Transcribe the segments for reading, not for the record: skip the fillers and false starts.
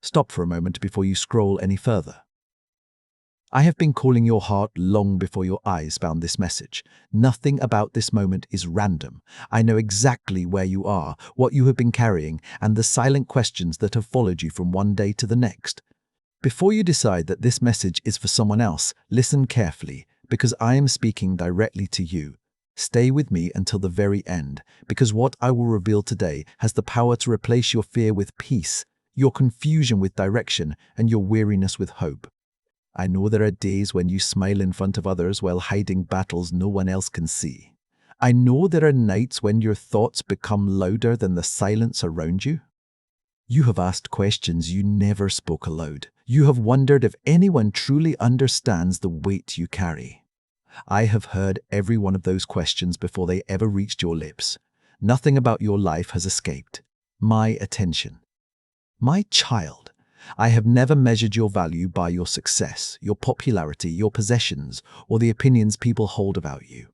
Stop for a moment before you scroll any further. I have been calling your heart long before your eyes found this message. Nothing about this moment is random. I know exactly where you are, what you have been carrying, and the silent questions that have followed you from one day to the next. Before you decide that this message is for someone else, listen carefully, because I am speaking directly to you. Stay with me until the very end, because what I will reveal today has the power to replace your fear with peace, your confusion with direction, and your weariness with hope. I know there are days when you smile in front of others while hiding battles no one else can see. I know there are nights when your thoughts become louder than the silence around you. You have asked questions you never spoke aloud. You have wondered if anyone truly understands the weight you carry. I have heard every one of those questions before they ever reached your lips. Nothing about your life has escaped my attention. My child, I have never measured your value by your success, your popularity, your possessions, or the opinions people hold about you.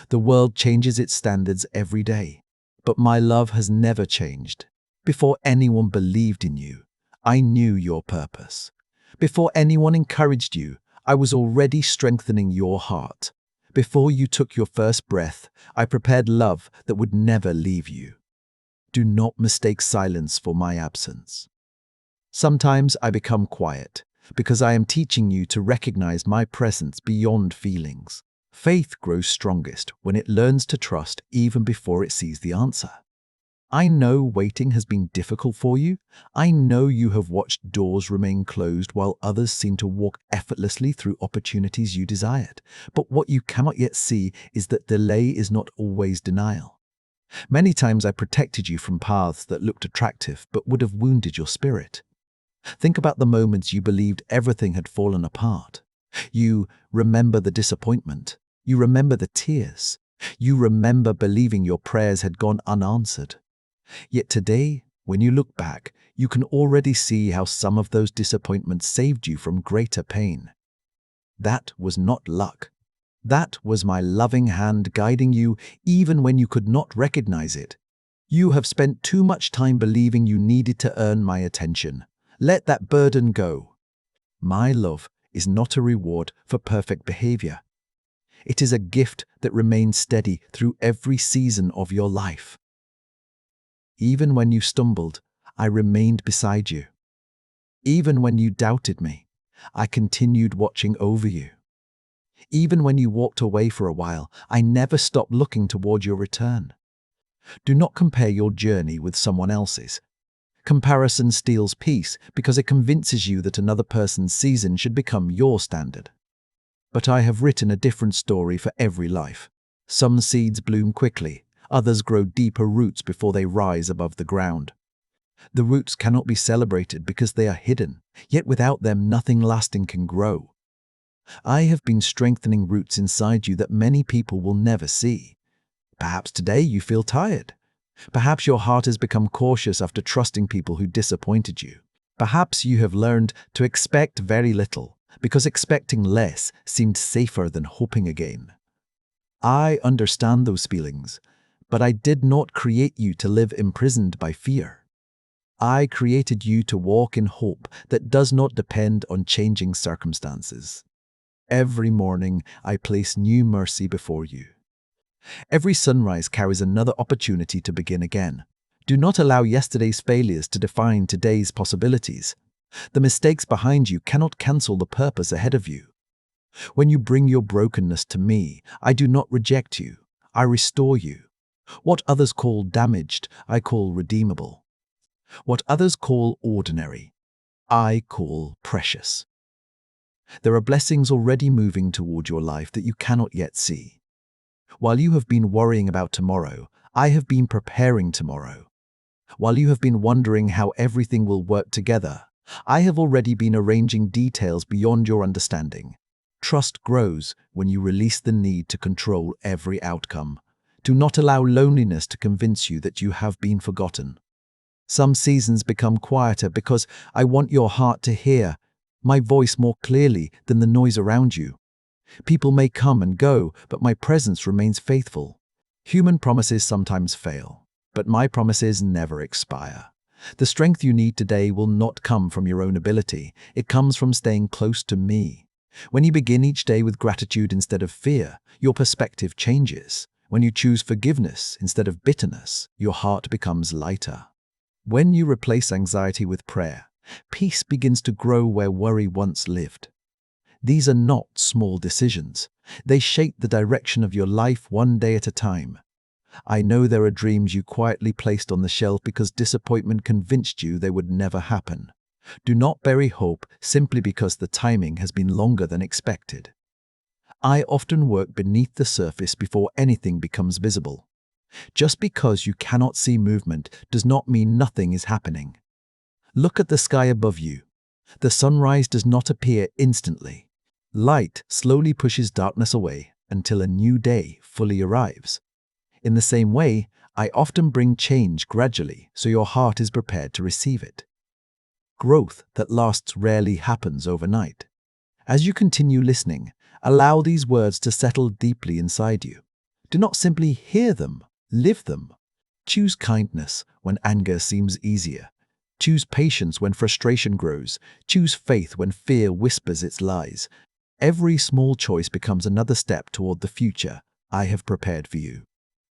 The world changes its standards every day, but my love has never changed. Before anyone believed in you, I knew your purpose. Before anyone encouraged you, I was already strengthening your heart. Before you took your first breath, I prepared love that would never leave you. Do not mistake silence for my absence. Sometimes I become quiet because I am teaching you to recognize my presence beyond feelings. Faith grows strongest when it learns to trust even before it sees the answer. I know waiting has been difficult for you. I know you have watched doors remain closed while others seem to walk effortlessly through opportunities you desired. But what you cannot yet see is that delay is not always denial. Many times I protected you from paths that looked attractive but would have wounded your spirit. Think about the moments you believed everything had fallen apart. You remember the disappointment. You remember the tears. You remember believing your prayers had gone unanswered. Yet today, when you look back, you can already see how some of those disappointments saved you from greater pain. That was not luck. That was my loving hand guiding you even when you could not recognize it. You have spent too much time believing you needed to earn my attention. Let that burden go. My love is not a reward for perfect behavior. It is a gift that remains steady through every season of your life. Even when you stumbled, I remained beside you. Even when you doubted me, I continued watching over you. Even when you walked away for a while, I never stopped looking toward your return. Do not compare your journey with someone else's. Comparison steals peace because it convinces you that another person's season should become your standard. But I have written a different story for every life. Some seeds bloom quickly, others grow deeper roots before they rise above the ground. The roots cannot be celebrated because they are hidden, yet without them nothing lasting can grow. I have been strengthening roots inside you that many people will never see. Perhaps today you feel tired. Perhaps your heart has become cautious after trusting people who disappointed you. Perhaps you have learned to expect very little because expecting less seemed safer than hoping again. I understand those feelings, but I did not create you to live imprisoned by fear. I created you to walk in hope that does not depend on changing circumstances. Every morning I place new mercy before you. Every sunrise carries another opportunity to begin again. Do not allow yesterday's failures to define today's possibilities. The mistakes behind you cannot cancel the purpose ahead of you. When you bring your brokenness to me, I do not reject you. I restore you. What others call damaged, I call redeemable. What others call ordinary, I call precious. There are blessings already moving toward your life that you cannot yet see. While you have been worrying about tomorrow, I have been preparing tomorrow. While you have been wondering how everything will work together, I have already been arranging details beyond your understanding. Trust grows when you release the need to control every outcome. Do not allow loneliness to convince you that you have been forgotten. Some seasons become quieter because I want your heart to hear my voice more clearly than the noise around you. People may come and go, but my presence remains faithful. Human promises sometimes fail, but my promises never expire. The strength you need today will not come from your own ability. It comes from staying close to me. When you begin each day with gratitude instead of fear, your perspective changes. When you choose forgiveness instead of bitterness, your heart becomes lighter. When you replace anxiety with prayer, peace begins to grow where worry once lived. These are not small decisions. They shape the direction of your life one day at a time. I know there are dreams you quietly placed on the shelf because disappointment convinced you they would never happen. Do not bury hope simply because the timing has been longer than expected. I often work beneath the surface before anything becomes visible. Just because you cannot see movement does not mean nothing is happening. Look at the sky above you. The sunrise does not appear instantly. Light slowly pushes darkness away until a new day fully arrives. In the same way, I often bring change gradually so your heart is prepared to receive it. Growth that lasts rarely happens overnight. As you continue listening, allow these words to settle deeply inside you. Do not simply hear them, live them. Choose kindness when anger seems easier. Choose patience when frustration grows. Choose faith when fear whispers its lies. Every small choice becomes another step toward the future I have prepared for you.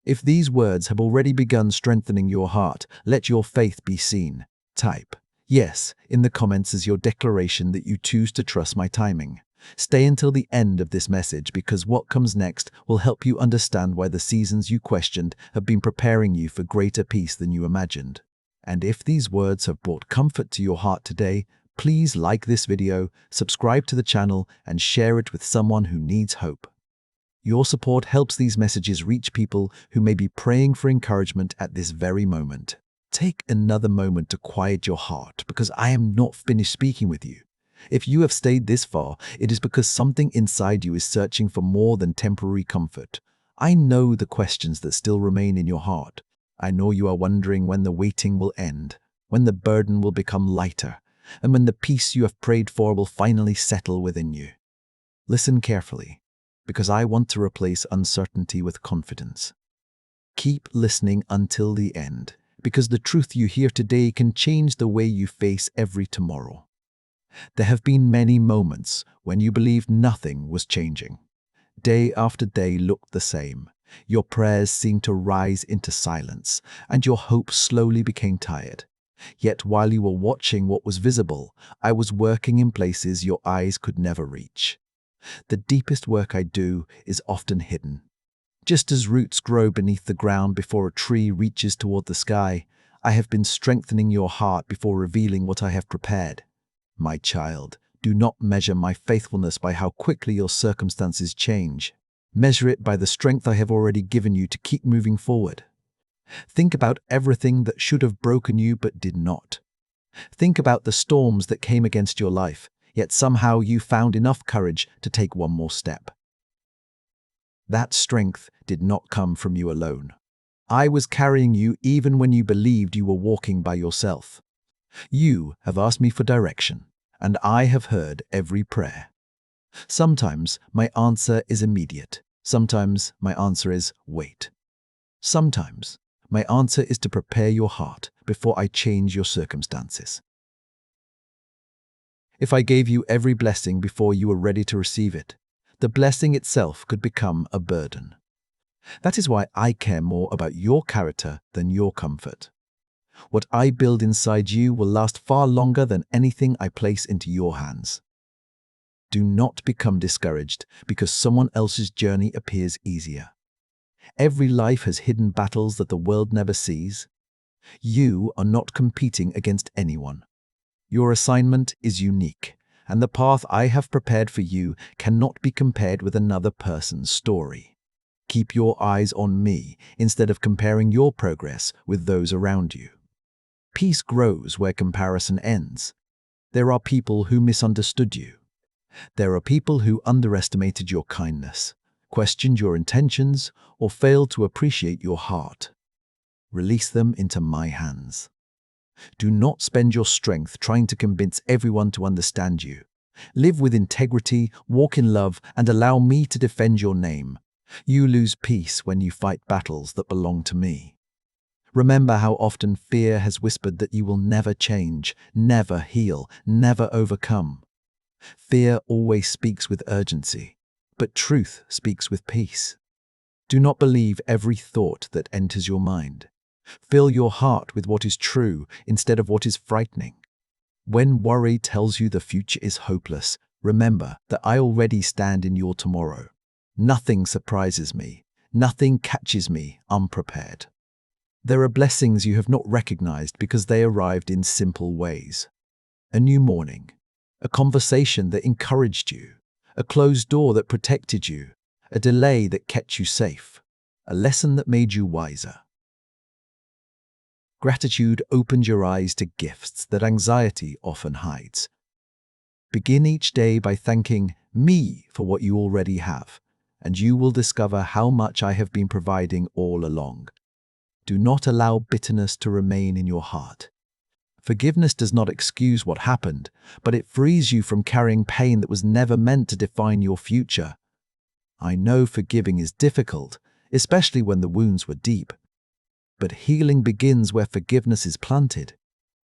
If these words have already begun strengthening your heart, let your faith be seen. Type "Yes" in the comments as your declaration that you choose to trust my timing. Stay until the end of this message because what comes next will help you understand why the seasons you questioned have been preparing you for greater peace than you imagined. And if these words have brought comfort to your heart today, please like this video, subscribe to the channel, and share it with someone who needs hope. Your support helps these messages reach people who may be praying for encouragement at this very moment. Take another moment to quiet your heart because I am not finished speaking with you. If you have stayed this far, it is because something inside you is searching for more than temporary comfort. I know the questions that still remain in your heart. I know you are wondering when the waiting will end, when the burden will become lighter, and when the peace you have prayed for will finally settle within you. Listen carefully, because I want to replace uncertainty with confidence. Keep listening until the end, because the truth you hear today can change the way you face every tomorrow. There have been many moments when you believed nothing was changing. Day after day looked the same. Your prayers seemed to rise into silence, and your hope slowly became tired. Yet while you were watching what was visible, I was working in places your eyes could never reach. The deepest work I do is often hidden. Just as roots grow beneath the ground before a tree reaches toward the sky, I have been strengthening your heart before revealing what I have prepared. My child, do not measure my faithfulness by how quickly your circumstances change. Measure it by the strength I have already given you to keep moving forward. Think about everything that should have broken you but did not. Think about the storms that came against your life, yet somehow you found enough courage to take one more step. That strength did not come from you alone. I was carrying you even when you believed you were walking by yourself. You have asked me for direction, and I have heard every prayer. Sometimes my answer is immediate. Sometimes my answer is wait. Sometimes my answer is to prepare your heart before I change your circumstances. If I gave you every blessing before you were ready to receive it, the blessing itself could become a burden. That is why I care more about your character than your comfort. What I build inside you will last far longer than anything I place into your hands. Do not become discouraged because someone else's journey appears easier. Every life has hidden battles that the world never sees. You are not competing against anyone. Your assignment is unique, and the path I have prepared for you cannot be compared with another person's story. Keep your eyes on me instead of comparing your progress with those around you. Peace grows where comparison ends. There are people who misunderstood you. There are people who underestimated your kindness, questioned your intentions, or failed to appreciate your heart. Release them into my hands. Do not spend your strength trying to convince everyone to understand you. Live with integrity, walk in love, and allow me to defend your name. You lose peace when you fight battles that belong to me. Remember how often fear has whispered that you will never change, never heal, never overcome. Fear always speaks with urgency, but truth speaks with peace. Do not believe every thought that enters your mind. Fill your heart with what is true instead of what is frightening. When worry tells you the future is hopeless, remember that I already stand in your tomorrow. Nothing surprises me. Nothing catches me unprepared. There are blessings you have not recognized because they arrived in simple ways. A new morning, a conversation that encouraged you, a closed door that protected you, a delay that kept you safe, a lesson that made you wiser. Gratitude opens your eyes to gifts that anxiety often hides. Begin each day by thanking me for what you already have, and you will discover how much I have been providing all along. Do not allow bitterness to remain in your heart. Forgiveness does not excuse what happened, but it frees you from carrying pain that was never meant to define your future. I know forgiving is difficult, especially when the wounds were deep. But healing begins where forgiveness is planted.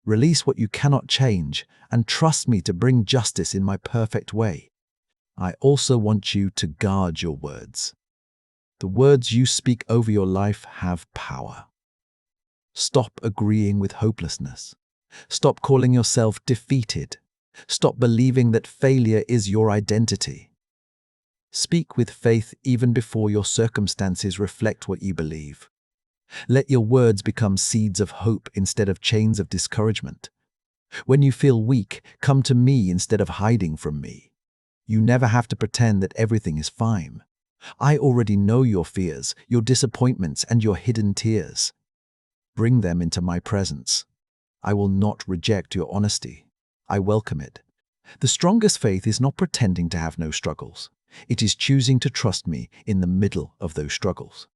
Release what you cannot change and trust me to bring justice in my perfect way. I also want you to guard your words. The words you speak over your life have power. Stop agreeing with hopelessness. Stop calling yourself defeated. Stop believing that failure is your identity. Speak with faith even before your circumstances reflect what you believe. Let your words become seeds of hope instead of chains of discouragement. When you feel weak, come to me instead of hiding from me. You never have to pretend that everything is fine. I already know your fears, your disappointments, and your hidden tears. Bring them into my presence. I will not reject your honesty. I welcome it. The strongest faith is not pretending to have no struggles. It is choosing to trust me in the middle of those struggles.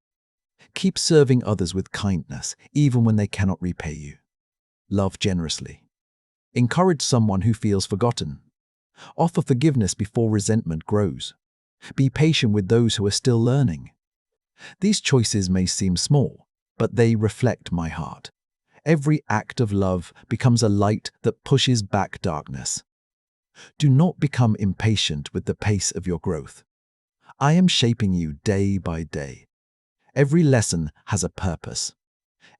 Keep serving others with kindness, even when they cannot repay you. Love generously. Encourage someone who feels forgotten. Offer forgiveness before resentment grows. Be patient with those who are still learning. These choices may seem small, but they reflect my heart. Every act of love becomes a light that pushes back darkness. Do not become impatient with the pace of your growth. I am shaping you day by day. Every lesson has a purpose.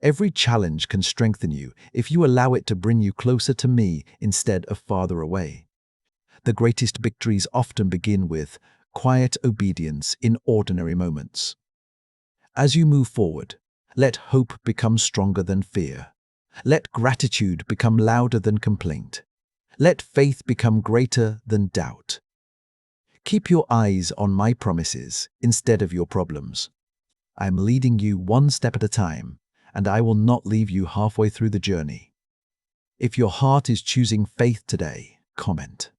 Every challenge can strengthen you if you allow it to bring you closer to me instead of farther away. The greatest victories often begin with quiet obedience in ordinary moments. As you move forward, let hope become stronger than fear. Let gratitude become louder than complaint. Let faith become greater than doubt. Keep your eyes on my promises instead of your problems. I am leading you one step at a time, and I will not leave you halfway through the journey. If your heart is choosing faith today, comment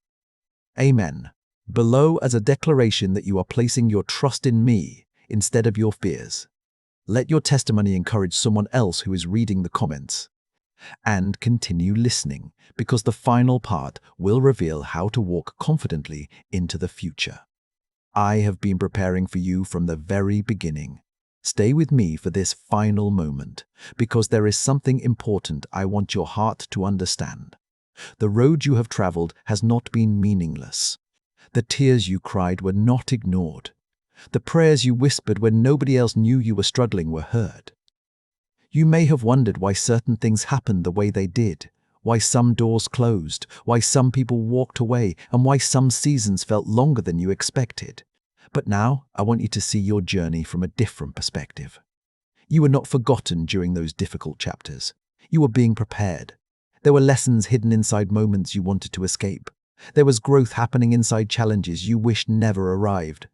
Amen below as a declaration that you are placing your trust in me instead of your fears. Let your testimony encourage someone else who is reading the comments. And continue listening, because the final part will reveal how to walk confidently into the future. I have been preparing for you from the very beginning. Stay with me for this final moment, because there is something important I want your heart to understand. The road you have traveled has not been meaningless. The tears you cried were not ignored. The prayers you whispered when nobody else knew you were struggling were heard. You may have wondered why certain things happened the way they did, why some doors closed, why some people walked away, and why some seasons felt longer than you expected. But now, I want you to see your journey from a different perspective. You were not forgotten during those difficult chapters. You were being prepared. There were lessons hidden inside moments you wanted to escape. There was growth happening inside challenges you wished never arrived.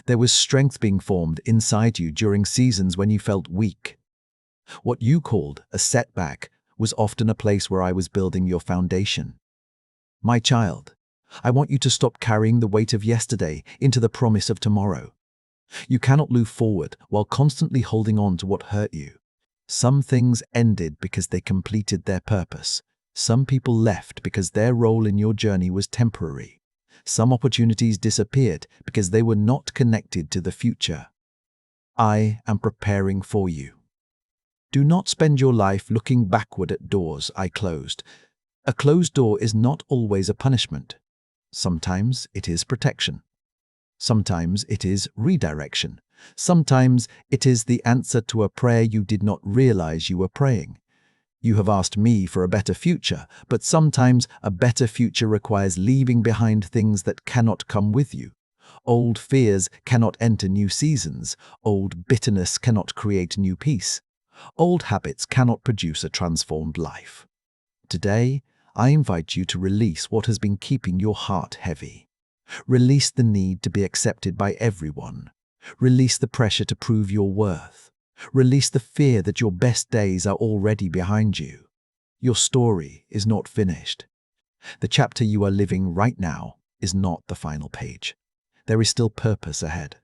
There was strength being formed inside you during seasons when you felt weak. What you called a setback was often a place where I was building your foundation. My child, I want you to stop carrying the weight of yesterday into the promise of tomorrow. You cannot move forward while constantly holding on to what hurt you. Some things ended because they completed their purpose. Some people left because their role in your journey was temporary. Some opportunities disappeared because they were not connected to the future. I am preparing for you. Do not spend your life looking backward at doors I closed. A closed door is not always a punishment. Sometimes it is protection. Sometimes it is redirection. Sometimes it is the answer to a prayer you did not realize you were praying. You have asked me for a better future, but sometimes a better future requires leaving behind things that cannot come with you. Old fears cannot enter new seasons. Old bitterness cannot create new peace. Old habits cannot produce a transformed life. Today, I invite you to release what has been keeping your heart heavy. Release the need to be accepted by everyone. Release the pressure to prove your worth. Release the fear that your best days are already behind you. Your story is not finished. The chapter you are living right now is not the final page. There is still purpose ahead.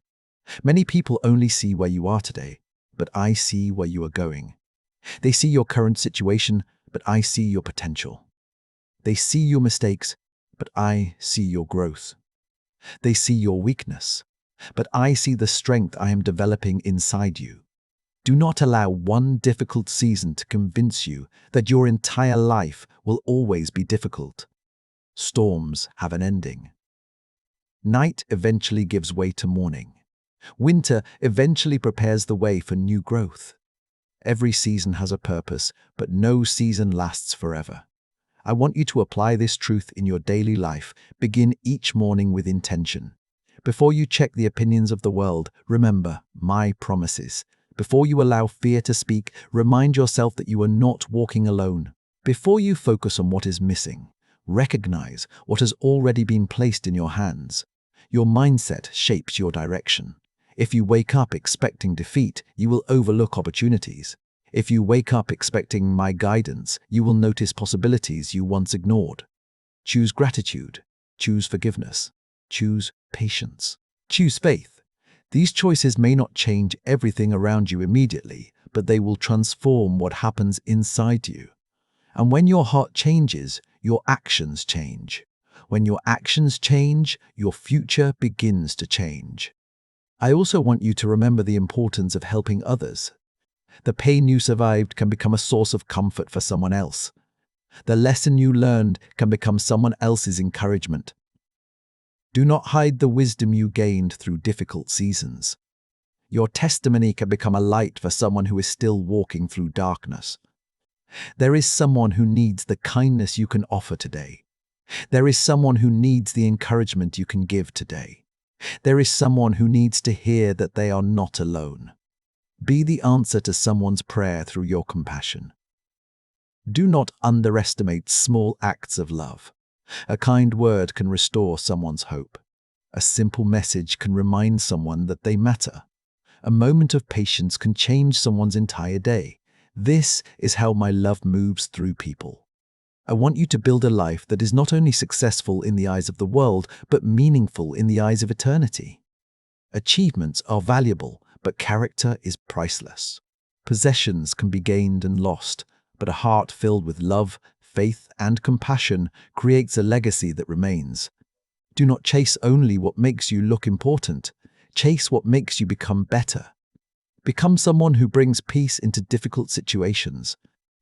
Many people only see where you are today, but I see where you are going. They see your current situation, but I see your potential. They see your mistakes, but I see your growth. They see your weakness, but I see the strength I am developing inside you. Do not allow one difficult season to convince you that your entire life will always be difficult. Storms have an ending. Night eventually gives way to morning. Winter eventually prepares the way for new growth. Every season has a purpose, but no season lasts forever. I want you to apply this truth in your daily life. Begin each morning with intention. Before you check the opinions of the world, remember my promises. Before you allow fear to speak, remind yourself that you are not walking alone. Before you focus on what is missing, recognize what has already been placed in your hands. Your mindset shapes your direction. If you wake up expecting defeat, you will overlook opportunities. If you wake up expecting my guidance, you will notice possibilities you once ignored. Choose gratitude. Choose forgiveness. Choose patience. Choose faith. These choices may not change everything around you immediately, but they will transform what happens inside you. And when your heart changes, your actions change. When your actions change, your future begins to change. I also want you to remember the importance of helping others. The pain you survived can become a source of comfort for someone else. The lesson you learned can become someone else's encouragement. Do not hide the wisdom you gained through difficult seasons. Your testimony can become a light for someone who is still walking through darkness. There is someone who needs the kindness you can offer today. There is someone who needs the encouragement you can give today. There is someone who needs to hear that they are not alone. Be the answer to someone's prayer through your compassion. Do not underestimate small acts of love. A kind word can restore someone's hope. A simple message can remind someone that they matter. A moment of patience can change someone's entire day. This is how my love moves through people. I want you to build a life that is not only successful in the eyes of the world, but meaningful in the eyes of eternity. Achievements are valuable, but character is priceless. Possessions can be gained and lost, but a heart filled with love, faith, and compassion creates a legacy that remains. Do not chase only what makes you look important. Chase what makes you become better. Become someone who brings peace into difficult situations.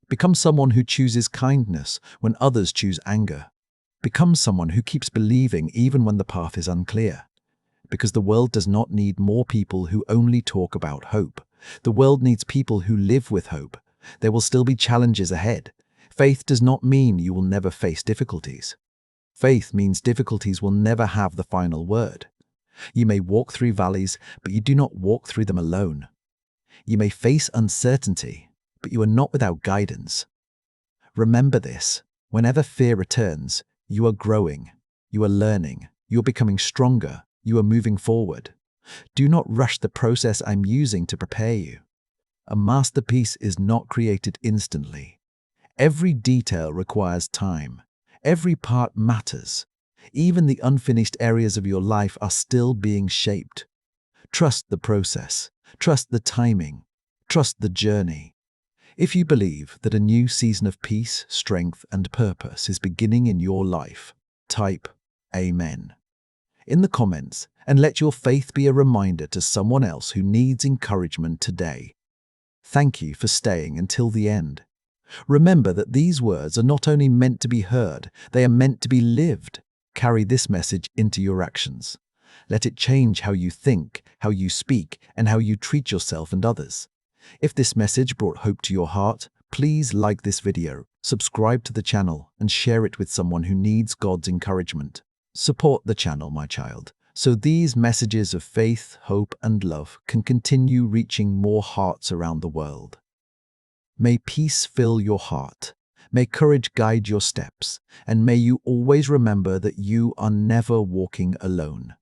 Become someone who chooses kindness when others choose anger. Become someone who keeps believing even when the path is unclear. Because the world does not need more people who only talk about hope. The world needs people who live with hope. There will still be challenges ahead. Faith does not mean you will never face difficulties. Faith means difficulties will never have the final word. You may walk through valleys, but you do not walk through them alone. You may face uncertainty, but you are not without guidance. Remember this: whenever fear returns, you are growing, you are learning, you are becoming stronger, you are moving forward. Do not rush the process I'm using to prepare you. A masterpiece is not created instantly. Every detail requires time. Every part matters. Even the unfinished areas of your life are still being shaped. Trust the process. Trust the timing. Trust the journey. If you believe that a new season of peace, strength, and purpose is beginning in your life, type Amen in the comments and let your faith be a reminder to someone else who needs encouragement today. Thank you for staying until the end. Remember that these words are not only meant to be heard, they are meant to be lived. Carry this message into your actions. Let it change how you think, how you speak, and how you treat yourself and others. If this message brought hope to your heart, please like this video, subscribe to the channel, and share it with someone who needs God's encouragement. Support the channel, my child, so these messages of faith, hope, and love can continue reaching more hearts around the world. May peace fill your heart. May courage guide your steps. And may you always remember that you are never walking alone.